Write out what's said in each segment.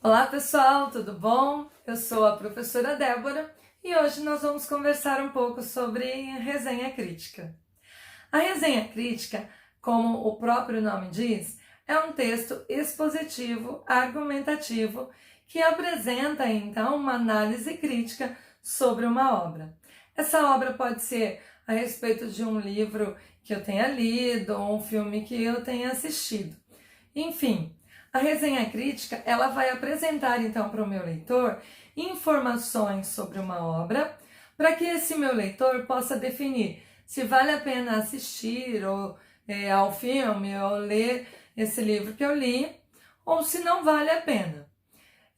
Olá pessoal, tudo bom? Eu sou a professora Débora e hoje nós vamos conversar um pouco sobre resenha crítica. A resenha crítica, como o próprio nome diz, é um texto expositivo, argumentativo, que apresenta então uma análise crítica sobre uma obra. Essa obra pode ser a respeito de um livro que eu tenha lido ou um filme que eu tenha assistido. Enfim, a resenha crítica ela vai apresentar então para o meu leitor informações sobre uma obra para que esse meu leitor possa definir se vale a pena assistir ao filme ou ler esse livro que eu li ou se não vale a pena.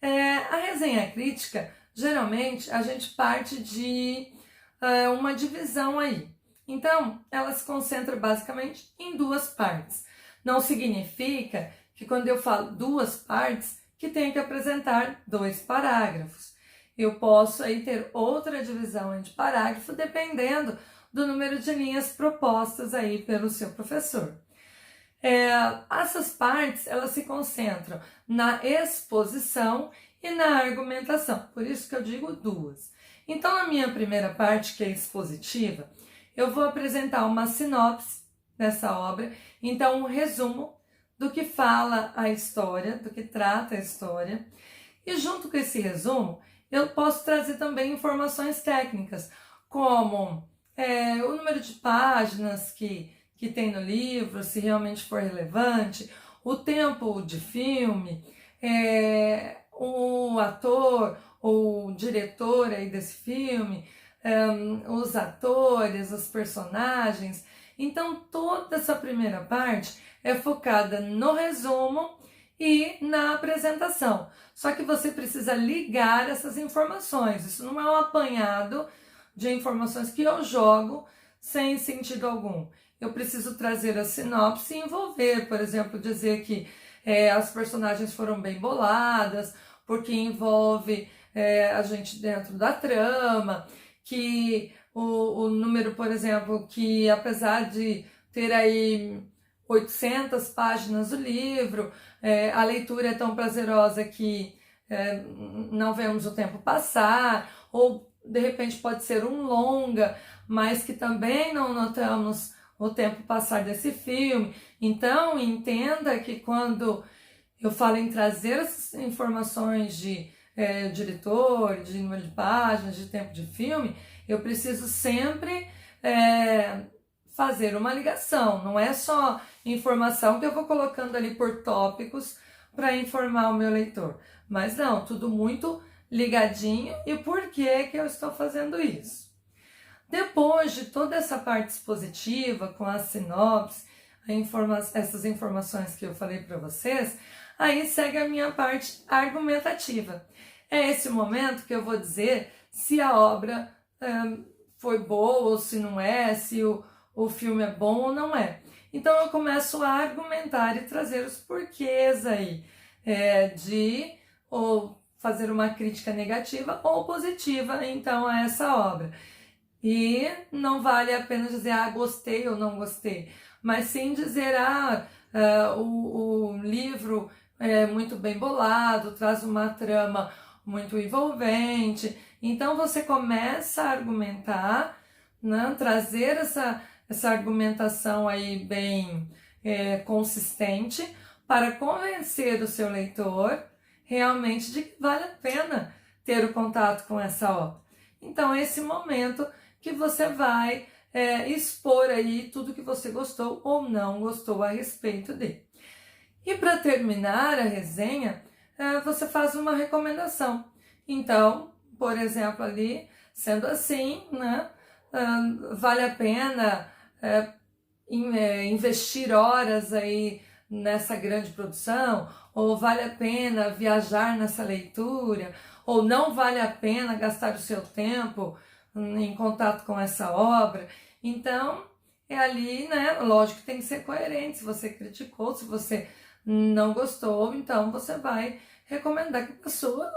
A resenha crítica, geralmente, a gente parte de uma divisão aí. Então, ela se concentra basicamente em duas partes. Não significa que quando eu falo duas partes, que tenho que apresentar 2 parágrafos. Eu posso aí ter outra divisão de parágrafo, dependendo do número de linhas propostas aí pelo seu professor. Essas partes, elas se concentram na exposição e na argumentação, por isso que eu digo duas. Então, na minha primeira parte, que é expositiva, eu vou apresentar uma sinopse dessa obra, então um resumo do que fala a história, do que trata a história, e junto com esse resumo, eu posso trazer também informações técnicas, como o número de páginas que tem no livro, se realmente for relevante, o tempo de filme, o ator ou o diretor aí desse filme, os atores, os personagens. Então, toda essa primeira parte é focada no resumo e na apresentação. Só que você precisa ligar essas informações. Isso não é um apanhado de informações que eu jogo sem sentido algum. Eu preciso trazer a sinopse e envolver, por exemplo, dizer que as personagens foram bem boladas, porque envolve a gente dentro da trama, que o número, por exemplo, que apesar de ter aí 800 páginas do livro, a leitura é tão prazerosa que não vemos o tempo passar, ou de repente pode ser um longa, mas que também não notamos o tempo passar desse filme. Então, entenda que quando eu falo em trazer essas informações de diretor, de número de páginas, de tempo de filme, eu preciso sempre fazer uma ligação. Não é só informação que eu vou colocando ali por tópicos para informar o meu leitor. Mas não, tudo muito ligadinho. E por que eu estou fazendo isso? Depois de toda essa parte expositiva, com a sinopse, essas informações que eu falei para vocês, aí segue a minha parte argumentativa. É esse momento que eu vou dizer se a obra foi boa ou se não é, se o filme é bom ou não é. Então eu começo a argumentar e trazer os porquês aí de ou fazer uma crítica negativa ou positiva então a essa obra. E não vale a pena dizer, gostei ou não gostei, mas sim dizer, o livro é muito bem bolado, traz uma trama muito envolvente. Então você começa a argumentar, né, trazer essa argumentação aí bem consistente para convencer o seu leitor realmente de que vale a pena ter o contato com essa obra. Então, é esse momento que você vai expor aí tudo que você gostou ou não gostou a respeito dele. E para terminar a resenha, você faz uma recomendação. Então, por exemplo, ali, sendo assim, né, vale a pena investir horas aí nessa grande produção, ou vale a pena viajar nessa leitura, ou não vale a pena gastar o seu tempo em contato com essa obra. Então, é ali, né? Lógico que tem que ser coerente. Se você criticou, se você não gostou, então você vai recomendar que a pessoa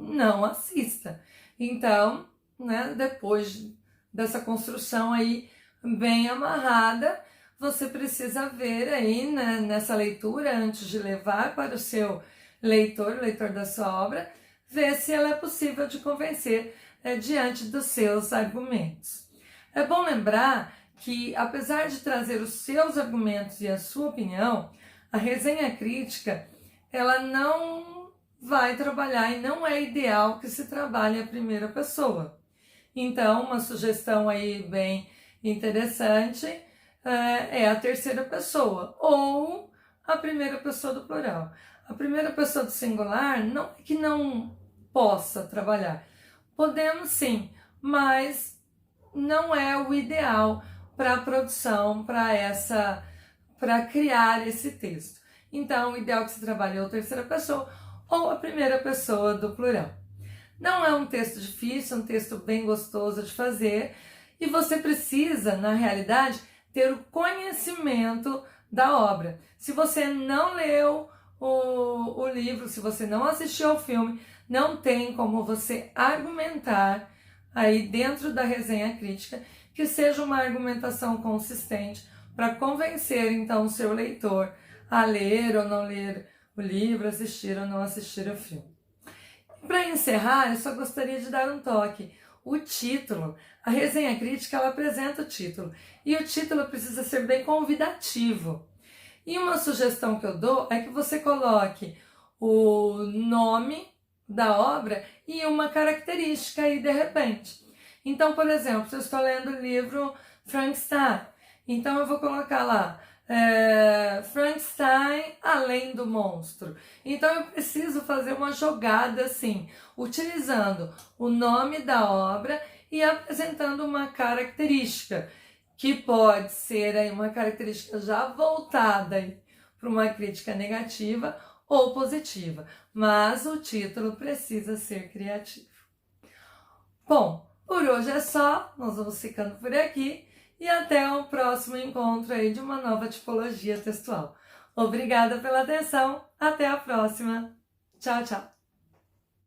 não assista. Então, né, depois dessa construção aí bem amarrada, você precisa ver aí, né, nessa leitura, antes de levar para o seu leitor, o leitor da sua obra, ver se ela é possível de convencer diante dos seus argumentos. É bom lembrar que, apesar de trazer os seus argumentos e a sua opinião, a resenha crítica, ela não vai trabalhar e não é ideal que se trabalhe a primeira pessoa. Então, uma sugestão aí bem interessante é a terceira pessoa ou a primeira pessoa do plural. A primeira pessoa do singular não é que não possa trabalhar. Podemos sim, mas não é o ideal para a produção, para criar esse texto. Então, o ideal é que se trabalhe ou a terceira pessoa ou a primeira pessoa do plural. Não é um texto difícil, é um texto bem gostoso de fazer e você precisa, na realidade, ter o conhecimento da obra. Se você não leu o livro, se você não assistiu ao filme, não tem como você argumentar aí dentro da resenha crítica que seja uma argumentação consistente para convencer então o seu leitor a ler ou não ler o livro, assistir ou não assistir ao filme. Para encerrar, eu só gostaria de dar um toque. O título, a resenha crítica, ela apresenta o título. E o título precisa ser bem convidativo. E uma sugestão que eu dou é que você coloque o nome da obra e uma característica aí de repente. Então, por exemplo, se eu estou lendo o livro Frankenstein, então eu vou colocar lá Frankenstein além do monstro. Então eu preciso fazer uma jogada assim, utilizando o nome da obra e apresentando uma característica, que pode ser aí uma característica já voltada para uma crítica negativa ou positiva, mas o título precisa ser criativo. Bom, por hoje é só, nós vamos ficando por aqui. E até o próximo encontro aí de uma nova tipologia textual. Obrigada pela atenção, até a próxima. Tchau, tchau.